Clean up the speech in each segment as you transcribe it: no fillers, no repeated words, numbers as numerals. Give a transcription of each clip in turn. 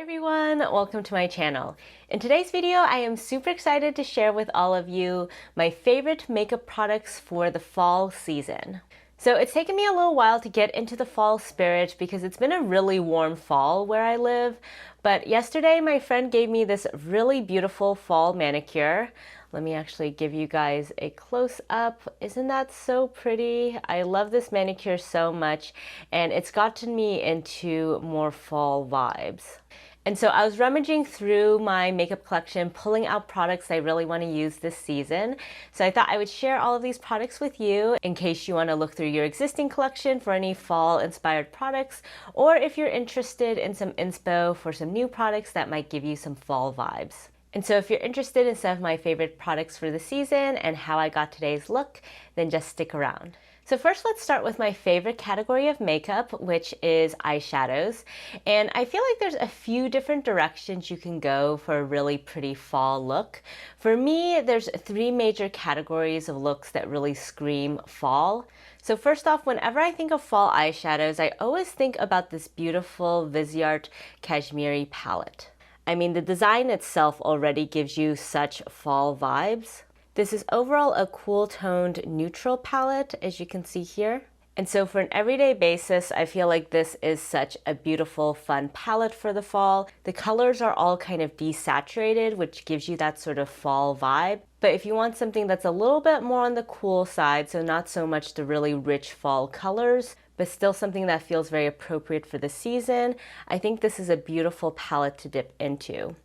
Hi everyone, welcome to my channel. In today's video, I am super excited to share with all of you my favorite makeup products for the fall season. So it's taken me a little while to get into the fall spirit because it's been a really warm fall where I live. But yesterday my friend gave me this really beautiful fall manicure. Let me actually give you guys a close-up. Isn't that so pretty? I love this manicure so much, and it's gotten me into more fall vibes. And so I was rummaging through my makeup collection, pulling out products I really want to use this season. So I thought I would share all of these products with you in case you want to look through your existing collection for any fall-inspired products, or if you're interested in some inspo for some new products that might give you some fall vibes. And so if you're interested in some of my favorite products for the season and how I got today's look, then just stick around. So first, let's start with my favorite category of makeup, which is eyeshadows. And I feel like there's a few different directions you can go for a really pretty fall look. For me, there's three major categories of looks that really scream fall. So first off, whenever I think of fall eyeshadows, I always think about this beautiful Viseart Cashmere palette. I mean, the design itself already gives you such fall vibes. This is overall a cool toned neutral palette, as you can see here. And so for an everyday basis, I feel like this is such a beautiful, fun palette for the fall. The colors are all kind of desaturated, which gives you that sort of fall vibe. But if you want something that's a little bit more on the cool side, so not so much the really rich fall colors, but still something that feels very appropriate for the season, I think this is a beautiful palette to dip into.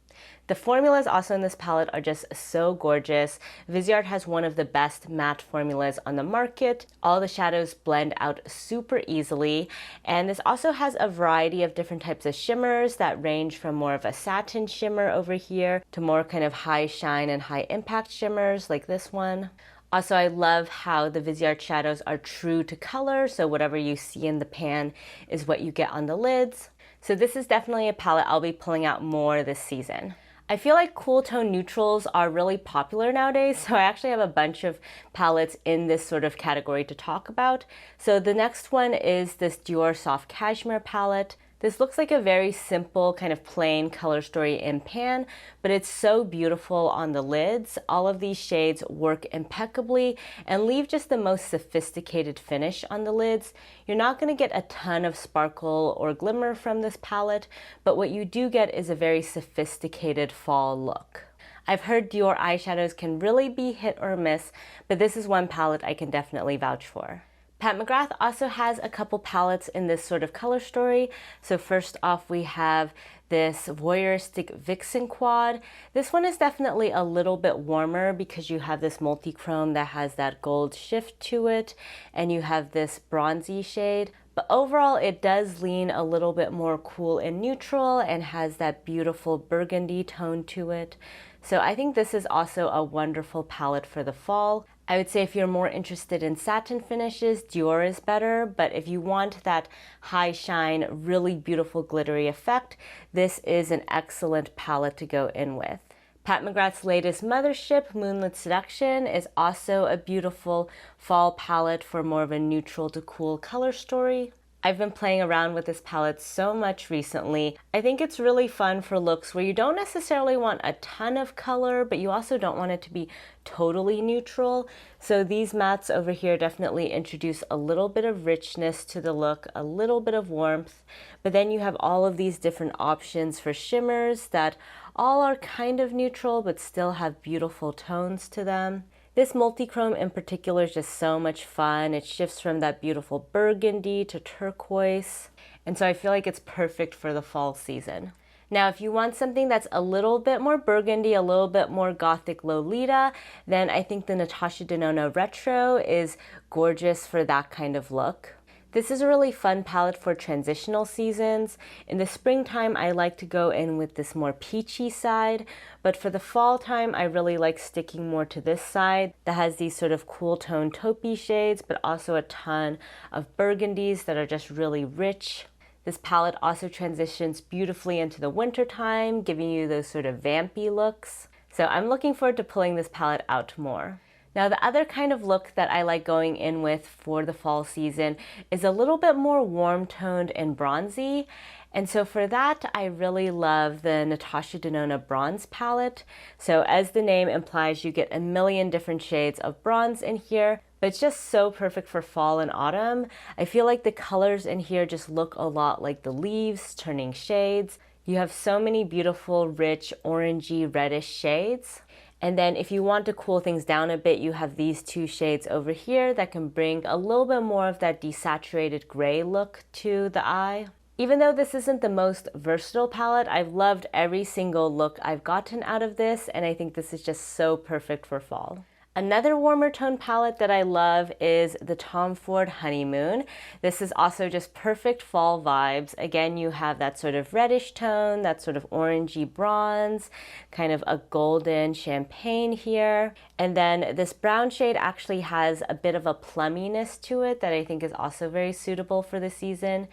The formulas also in this palette are just so gorgeous. Viseart has one of the best matte formulas on the market. All the shadows blend out super easily, and this also has a variety of different types of shimmers that range from more of a satin shimmer over here to more kind of high shine and high impact shimmers like this one. Also, I love how the Viseart shadows are true to color, so whatever you see in the pan is what you get on the lids. So this is definitely a palette I'll be pulling out more this season. I feel like cool tone neutrals are really popular nowadays, so I actually have a bunch of palettes in this sort of category to talk about. So the next one is this Dior Soft Cashmere palette. This looks like a very simple kind of plain color story in pan, but it's so beautiful on the lids. All of these shades work impeccably and leave just the most sophisticated finish on the lids. You're not going to get a ton of sparkle or glimmer from this palette, but what you do get is a very sophisticated fall look. I've heard Dior eyeshadows can really be hit or miss, but this is one palette I can definitely vouch for. Pat McGrath also has a couple palettes in this sort of color story. So first off, we have this Voyeuristic Vixen quad. This one is definitely a little bit warmer because you have this multi-chrome that has that gold shift to it, and you have this bronzy shade. But overall, it does lean a little bit more cool and neutral and has that beautiful burgundy tone to it. So I think this is also a wonderful palette for the fall. I would say if you're more interested in satin finishes, Dior is better, but if you want that high shine, really beautiful glittery effect, this is an excellent palette to go in with. Pat McGrath's latest Mothership, Moonlit Seduction, is also a beautiful fall palette for more of a neutral to cool color story. I've been playing around with this palette so much recently. I think it's really fun for looks where you don't necessarily want a ton of color, but you also don't want it to be totally neutral. So these mattes over here definitely introduce a little bit of richness to the look, a little bit of warmth, but then you have all of these different options for shimmers that all are kind of neutral but still have beautiful tones to them. This multi-chrome in particular is just so much fun. It shifts from that beautiful burgundy to turquoise, and so I feel like it's perfect for the fall season. Now, if you want something that's a little bit more burgundy, a little bit more gothic Lolita, then I think the Natasha Denona Retro is gorgeous for that kind of look. This is a really fun palette for transitional seasons. In the springtime, I like to go in with this more peachy side, but for the fall time, I really like sticking more to this side that has these sort of cool tone taupey shades, but also a ton of burgundies that are just really rich. This palette also transitions beautifully into the winter time, giving you those sort of vampy looks. So I'm looking forward to pulling this palette out more. Now, the other kind of look that I like going in with for the fall season is a little bit more warm toned and bronzy. And so for that, I really love the Natasha Denona bronze palette. So as the name implies, you get a million different shades of bronze in here, but it's just so perfect for fall and autumn. I feel like the colors in here just look a lot like the leaves turning shades. You have so many beautiful, rich, orangey, reddish shades. And then if you want to cool things down a bit, you have these two shades over here that can bring a little bit more of that desaturated gray look to the eye. Even though this isn't the most versatile palette, I've loved every single look I've gotten out of this, and I think this is just so perfect for fall. Another warmer tone palette that I love is the Tom Ford Honeymoon. This is also just perfect fall vibes. Again, you have that sort of reddish tone, that sort of orangey bronze, kind of a golden champagne here. And then this brown shade actually has a bit of a plumminess to it that I think is also very suitable for the season.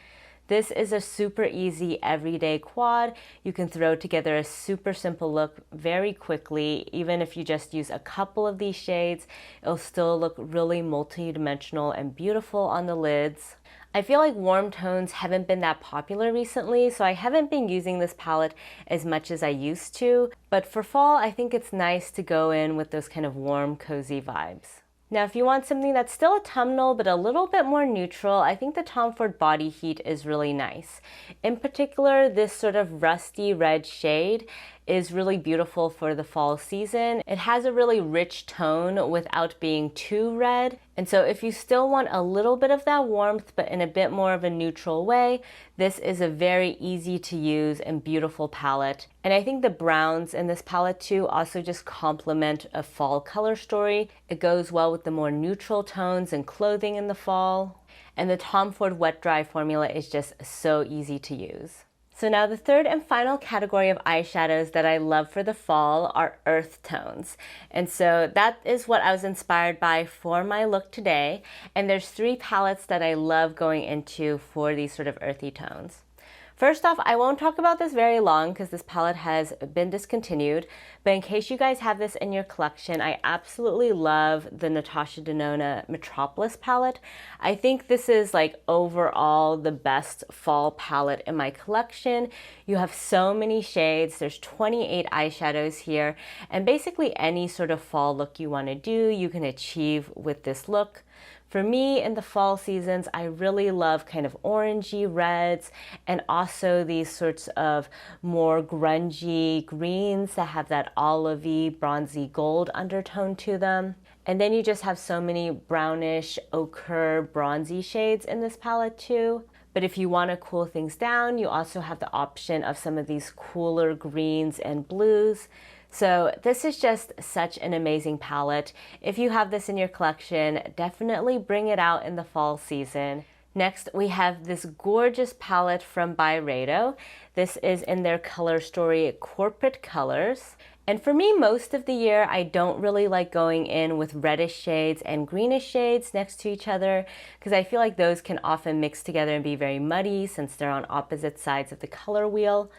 This is a super easy everyday quad. You can throw together a super simple look very quickly. Even if you just use a couple of these shades, it'll still look really multi-dimensional and beautiful on the lids. I feel like warm tones haven't been that popular recently, so I haven't been using this palette as much as I used to. But for fall, I think it's nice to go in with those kind of warm, cozy vibes. Now, if you want something that's still autumnal but a little bit more neutral, I think the Tom Ford Body Heat is really nice. In particular, this sort of rusty red shade is really beautiful for the fall season. It has a really rich tone without being too red. And so if you still want a little bit of that warmth but in a bit more of a neutral way, this is a very easy to use and beautiful palette. And I think the browns in this palette too also just complement a fall color story. It goes well with the more neutral tones and clothing in the fall. And the Tom Ford Wet Dry formula is just so easy to use. So now the third and final category of eyeshadows that I love for the fall are earth tones. And so that is what I was inspired by for my look today. And there's three palettes that I love going into for these sort of earthy tones. First off, I won't talk about this very long because this palette has been discontinued, but in case you guys have this in your collection, I absolutely love the Natasha Denona Metropolis palette. I think this is like overall the best fall palette in my collection. You have so many shades, there's 28 eyeshadows here, and basically any sort of fall look you want to do, you can achieve with this look. For me, in the fall seasons, I really love kind of orangey reds and also these sorts of more grungy greens that have that olivey, bronzy gold undertone to them. And then you just have so many brownish, ochre, bronzy shades in this palette too. But if you want to cool things down, you also have the option of some of these cooler greens and blues. So this is just such an amazing palette. If you have this in your collection, definitely bring it out in the fall season. Next, we have this gorgeous palette from Byredo. This is in their color story Corporate Colors. And for me, most of the year, I don't really like going in with reddish shades and greenish shades next to each other because I feel like those can often mix together and be very muddy since they're on opposite sides of the color wheel.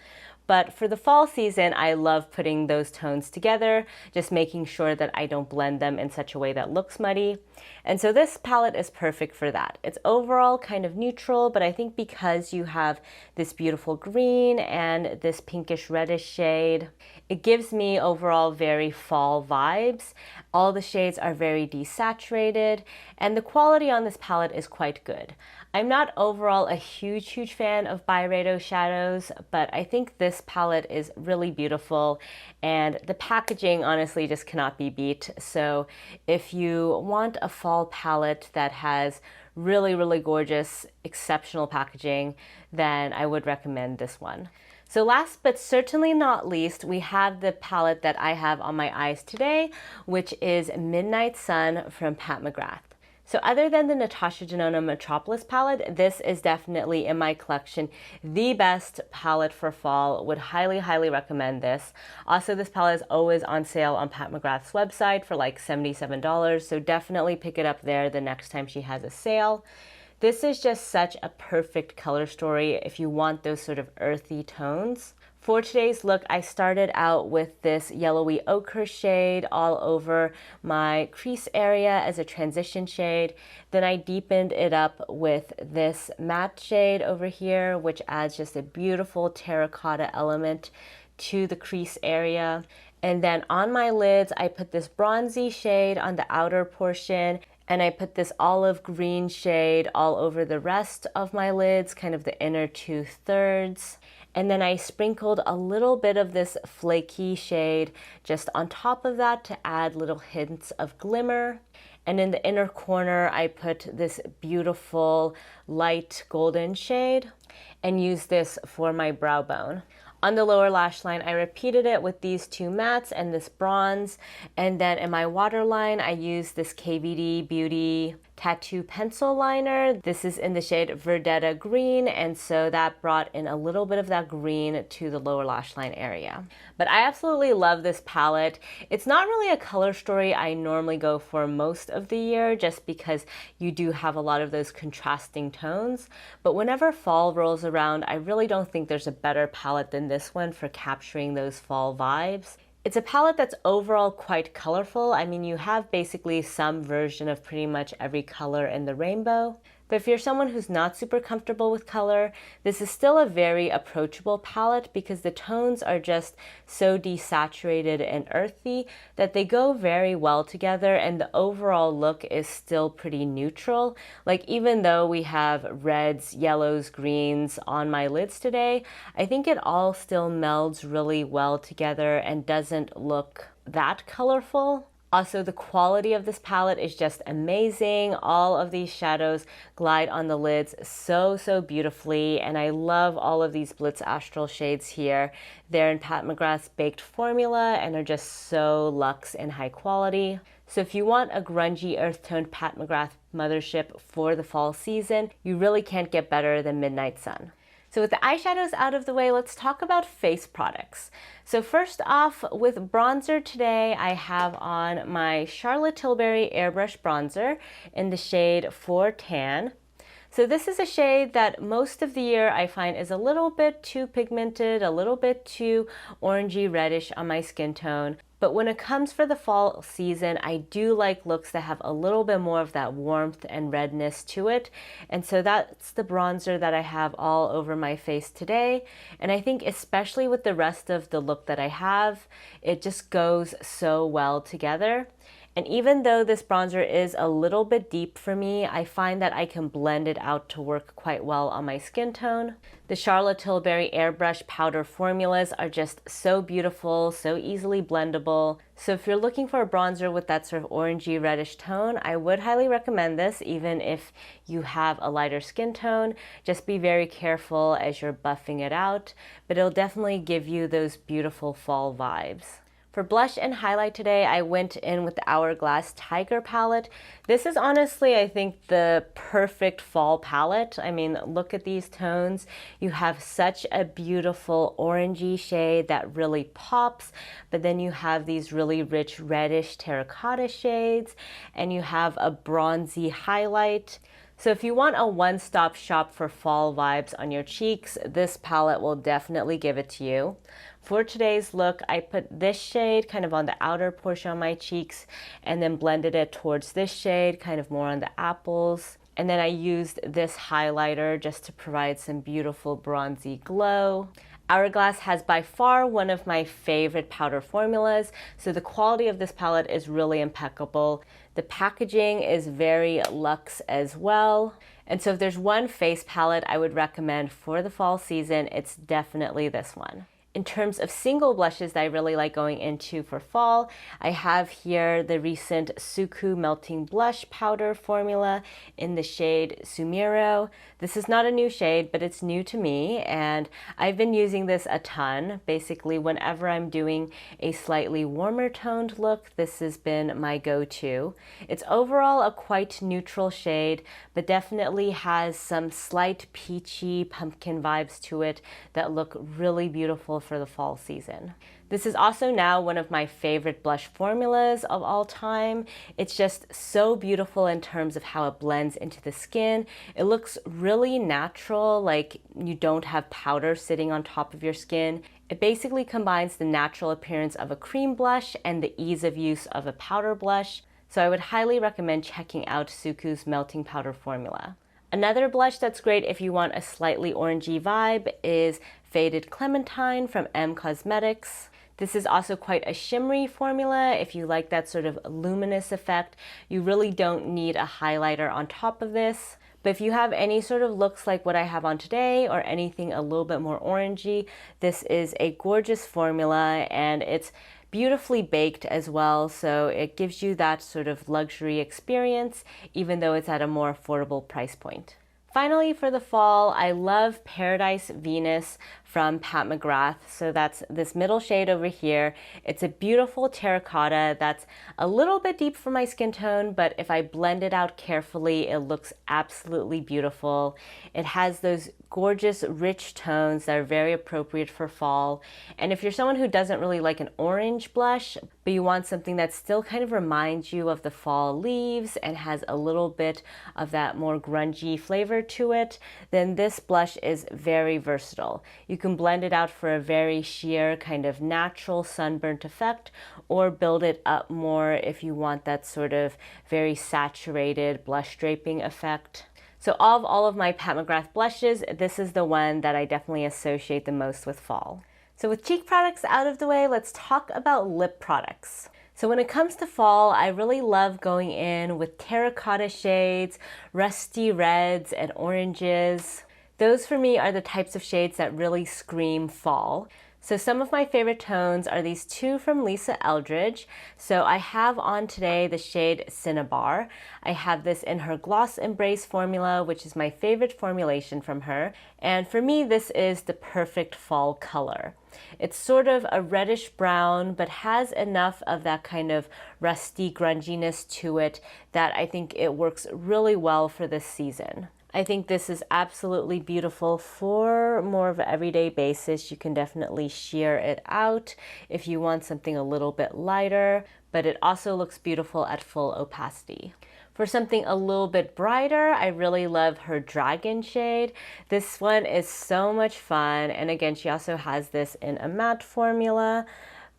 But for the fall season, I love putting those tones together, just making sure that I don't blend them in such a way that looks muddy. And so this palette is perfect for that. It's overall kind of neutral, but I think because you have this beautiful green and this pinkish reddish shade, it gives me overall very fall vibes. All the shades are very desaturated, and the quality on this palette is quite good. I'm not overall a huge fan of Byredo shadows, but I think this palette is really beautiful, and the packaging honestly just cannot be beat. So if you want a fall palette that has really gorgeous, exceptional packaging, then I would recommend this one. So last but certainly not least, we have the palette that I have on my eyes today, which is Midnight Sun from Pat McGrath. So other than the Natasha Denona Metropolis palette, this is definitely in my collection the best palette for fall. Would highly recommend this. Also, this palette is always on sale on Pat McGrath's website for like $77, so definitely pick it up there the next time she has a sale. This is just such a perfect color story if you want those sort of earthy tones For today's look, I started out with this yellowy ochre shade all over my crease area as a transition shade. Then I deepened it up with this matte shade over here, which adds just a beautiful terracotta element to the crease area. And then on my lids, I put this bronzy shade on the outer portion, and I put this olive green shade all over the rest of my lids, kind of the inner 2/3. And then I sprinkled a little bit of this flaky shade just on top of that to add little hints of glimmer. And in the inner corner, I put this beautiful light golden shade and used this for my brow bone. On the lower lash line, I repeated it with these two mattes and this bronze. And then in my waterline, I used this KVD Beauty Tattoo Pencil Liner. This is in the shade Verdetta Green, and so that brought in a little bit of that green to the lower lash line area. But I absolutely love this palette. It's not really a color story I normally go for most of the year, just because you do have a lot of those contrasting tones. But whenever fall rolls around, I really don't think there's a better palette than this one for capturing those fall vibes. It's a palette that's overall quite colorful. I mean, you have basically some version of pretty much every color in the rainbow. But if you're someone who's not super comfortable with color, this is still a very approachable palette because the tones are just so desaturated and earthy that they go very well together, and the overall look is still pretty neutral. Like, even though we have reds, yellows, greens on my lids today, I think it all still melds really well together and doesn't look that colorful. Also, the quality of this palette is just amazing. All of these shadows glide on the lids so beautifully, and I love all of these Blitz Astral shades here. They're in Pat McGrath's baked formula and are just so luxe and high quality. So if you want a grungy earth-toned Pat McGrath Mothership for the fall season, you really can't get better than Midnight Sun. So with the eyeshadows out of the way, let's talk about face products. So first off, with bronzer today, I have on my Charlotte Tilbury Airbrush bronzer in the shade 4Tan. So this is a shade that most of the year I find is a little bit too pigmented, a little bit too orangey reddish on my skin tone. But when it comes for the fall season, I do like looks that have a little bit more of that warmth and redness to it. And so that's the bronzer that I have all over my face today. And I think especially with the rest of the look that I have, it just goes so well together. And even though this bronzer is a little bit deep for me, I find that I can blend it out to work quite well on my skin tone. The Charlotte Tilbury Airbrush powder formulas are just so beautiful, so easily blendable. So if you're looking for a bronzer with that sort of orangey reddish tone, I would highly recommend this, even if you have a lighter skin tone. Just be very careful as you're buffing it out, but it'll definitely give you those beautiful fall vibes. For blush and highlight today, I went in with the Hourglass Tiger palette. This is honestly, I think, the perfect fall palette. I mean, look at these tones. You have such a beautiful orangey shade that really pops, but then you have these really rich reddish terracotta shades, and you have a bronzy highlight. So if you want a one-stop shop for fall vibes on your cheeks, this palette will definitely give it to you. For today's look, I put this shade kind of on the outer portion of my cheeks and then blended it towards this shade, kind of more on the apples. And then I used this highlighter just to provide some beautiful bronzy glow. Hourglass has by far one of my favorite powder formulas, so the quality of this palette is really impeccable. The packaging is very luxe as well. And so if there's one face palette I would recommend for the fall season, it's definitely this one. In terms of single blushes that I really like going into for fall, I have here the recent Suqqu Melting Blush Powder formula in the shade Sumiro. This is not a new shade, but it's new to me, and I've been using this a ton. Basically, whenever I'm doing a slightly warmer toned look, this has been my go-to. It's overall a quite neutral shade, but definitely has some slight peachy pumpkin vibes to it that look really beautiful for the fall season. This is also now one of my favorite blush formulas of all time. It's just so beautiful in terms of how it blends into the skin. It looks really natural, like you don't have powder sitting on top of your skin. It basically combines the natural appearance of a cream blush and the ease of use of a powder blush, so I would highly recommend checking out Suqqu's melting powder formula. Another blush that's great if you want a slightly orangey vibe is Faded Clementine from M Cosmetics. This is also quite a shimmery formula. If you like that sort of luminous effect, you really don't need a highlighter on top of this. But if you have any sort of looks like what I have on today or anything a little bit more orangey, this is a gorgeous formula and it's beautifully baked as well, so it gives you that sort of luxury experience even though it's at a more affordable price point. Finally, for the fall, I love Paradise Venus from Pat McGrath. So that's this middle shade over here. It's a beautiful terracotta that's a little bit deep for my skin tone, but if I blend it out carefully, it looks absolutely beautiful. It has those gorgeous, rich tones that are very appropriate for fall. And if you're someone who doesn't really like an orange blush, but you want something that still kind of reminds you of the fall leaves and has a little bit of that more grungy flavor to it, then this blush is very versatile. You can blend it out for a very sheer kind of natural sunburnt effect, or build it up more if you want that sort of very saturated blush draping effect. So of all of my Pat McGrath blushes, this is the one that I definitely associate the most with fall. So with cheek products out of the way, let's talk about lip products. So when it comes to fall, I really love going in with terracotta shades, rusty reds, and oranges. Those for me are the types of shades that really scream fall. So some of my favorite tones are these two from Eldridge. So I have on today the shade Cinnabar. I have this in her Gloss Embrace formula, which is my favorite formulation from her. And for me, this is the perfect fall color. It's sort of a reddish brown, but has enough of that kind of rusty grunginess to it that I think it works really well for this season. I think this is absolutely beautiful for more of an everyday basis. You can definitely sheer it out if you want something a little bit lighter, but it also looks beautiful at full opacity. For something a little bit brighter, I really love her Dragon shade. This one is so much fun, and again, she also has this in a matte formula.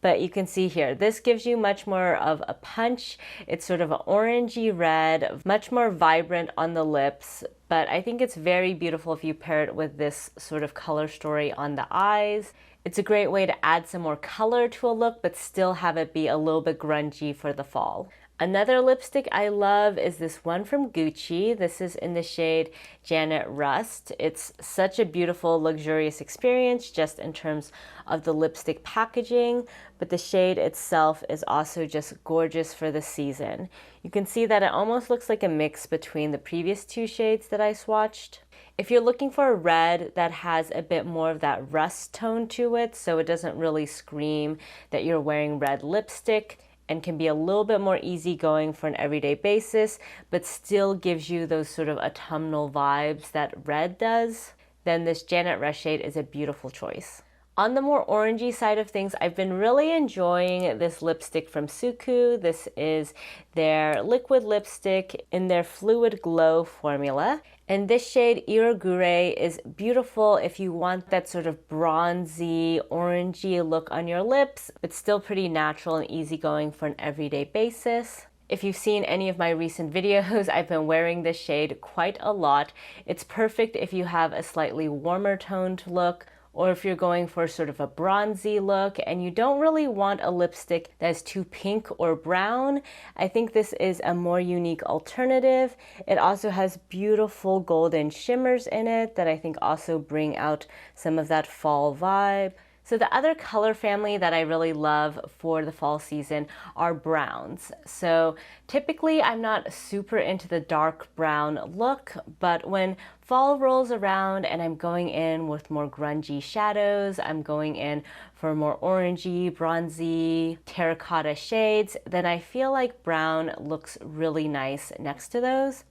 But you can see here, this gives you much more of a punch. It's sort of an orangey red, much more vibrant on the lips, but I think it's very beautiful if you pair it with this sort of color story on the eyes. It's a great way to add some more color to a look, but still have it be a little bit grungy for the fall. Another lipstick I love is this one from Gucci. This is in the shade Janet Rust. It's such a beautiful, luxurious experience just in terms of the lipstick packaging, but the shade itself is also just gorgeous for the season. You can see that it almost looks like a mix between the previous two shades that I swatched. If you're looking for a red that has a bit more of that rust tone to it, so it doesn't really scream that you're wearing red lipstick, and can be a little bit more easygoing for an everyday basis, but still gives you those sort of autumnal vibes that red does, then this Janet Rust shade is a beautiful choice. On the more orangey side of things, I've been really enjoying this lipstick from Suqqu. This is their liquid lipstick in their Fluid Glow formula. And this shade, Irogure, is beautiful if you want that sort of bronzy, orangey look on your lips, but still pretty natural and easygoing for an everyday basis. If you've seen any of my recent videos, I've been wearing this shade quite a lot. It's perfect if you have a slightly warmer toned look, or if you're going for sort of a bronzy look and you don't really want a lipstick that's too pink or brown. I think this is a more unique alternative. It also has beautiful golden shimmers in it that I think also bring out some of that fall vibe. So the other color family that I really love for the fall season are browns. So typically I'm not super into the dark brown look, but when fall rolls around and I'm going in with more grungy shadows, I'm going in for more orangey, bronzy, terracotta shades, then I feel like brown looks really nice next to those.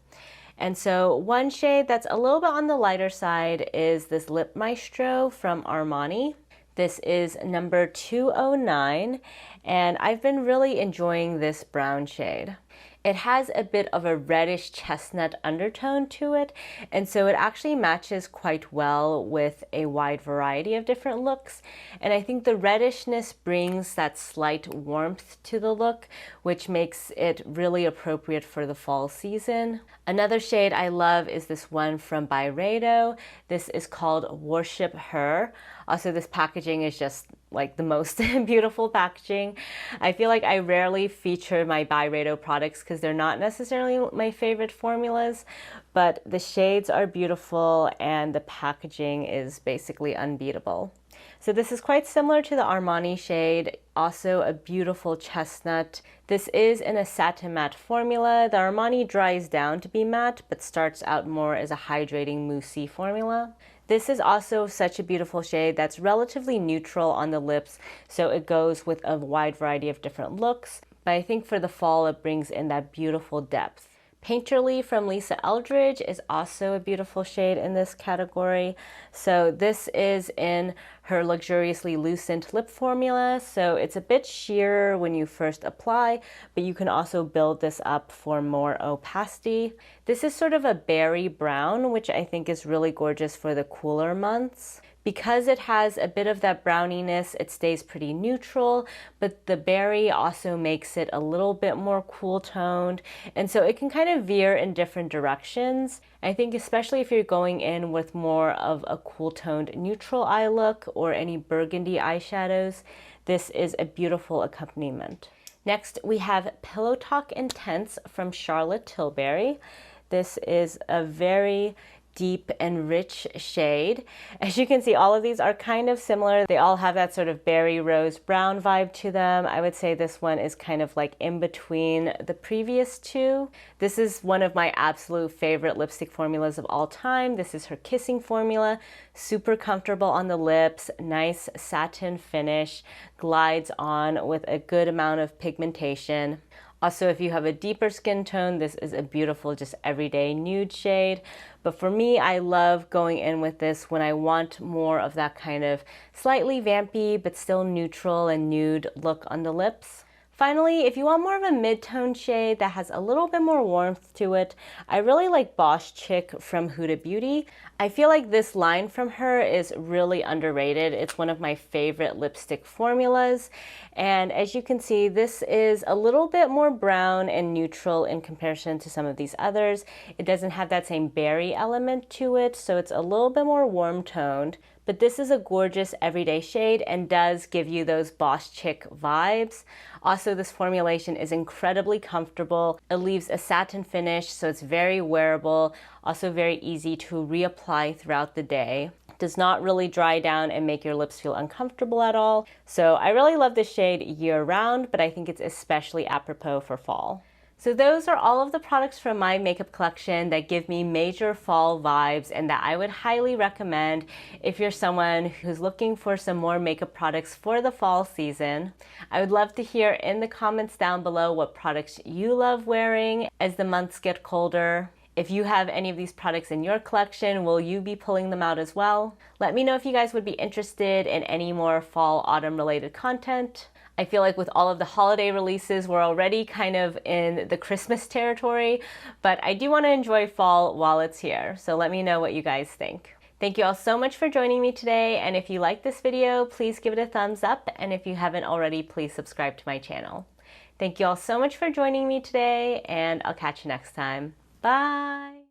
And so one shade that's a little bit on the lighter side is this Lip Maestro from Armani. This is number 209, and I've been really enjoying this brown shade. It has a bit of a reddish chestnut undertone to it, and so it actually matches quite well with a wide variety of different looks. And I think the reddishness brings that slight warmth to the look, which makes it really appropriate for the fall season. Another shade I love is this one from Byredo. This is called Worship Her. Also, this packaging is just like the most beautiful packaging. I feel like I rarely feature my Byredo products because they're not necessarily my favorite formulas, but the shades are beautiful and the packaging is basically unbeatable. So this is quite similar to the Armani shade, also a beautiful chestnut. This is in a satin matte formula. The Armani dries down to be matte, but starts out more as a hydrating moussey formula. This is also such a beautiful shade that's relatively neutral on the lips, so it goes with a wide variety of different looks, but I think for the fall it brings in that beautiful depth. Painterly from Lisa Eldridge is also a beautiful shade in this category. So this is in her luxuriously lucent lip formula. So it's a bit sheerer when you first apply, but you can also build this up for more opacity. This is sort of a berry brown, which I think is really gorgeous for the cooler months. Because it has a bit of that browniness, it stays pretty neutral, but the berry also makes it a little bit more cool toned, and so it can kind of veer in different directions. I think especially if you're going in with more of a cool toned neutral eye look or any burgundy eyeshadows, this is a beautiful accompaniment. Next, we have Pillow Talk Intense from Charlotte Tilbury. This is a very deep and rich shade. As you can see, all of these are kind of similar. They all have that sort of berry rose brown vibe to them. I would say this one is kind of like in between the previous two. This is one of my absolute favorite lipstick formulas of all time. This is her Kissing formula. Super comfortable on the lips, nice satin finish, glides on with a good amount of pigmentation. Also, if you have a deeper skin tone, this is a beautiful, just everyday nude shade. But for me, I love going in with this when I want more of that kind of slightly vampy, but still neutral and nude look on the lips. Finally, if you want more of a mid-tone shade that has a little bit more warmth to it, I really like Bosschick from Huda Beauty. I feel like this line from her is really underrated. It's one of my favorite lipstick formulas. And as you can see, this is a little bit more brown and neutral in comparison to some of these others. It doesn't have that same berry element to it, so it's a little bit more warm toned. But this is a gorgeous everyday shade and does give you those Bosschick vibes. Also, this formulation is incredibly comfortable. It leaves a satin finish, so it's very wearable, also very easy to reapply throughout the day. Does not really dry down and make your lips feel uncomfortable at all. So I really love this shade year round, but I think it's especially apropos for fall. So those are all of the products from my makeup collection that give me major fall vibes and that I would highly recommend if you're someone who's looking for some more makeup products for the fall season. I would love to hear in the comments down below what products you love wearing as the months get colder. If you have any of these products in your collection, will you be pulling them out as well? Let me know if you guys would be interested in any more fall autumn related content. I feel like with all of the holiday releases, we're already kind of in the Christmas territory, but I do want to enjoy fall while it's here. So let me know what you guys think. Thank you all so much for joining me today. And if you like this video, please give it a thumbs up. And if you haven't already, please subscribe to my channel. Thank you all so much for joining me today, and I'll catch you next time. Bye.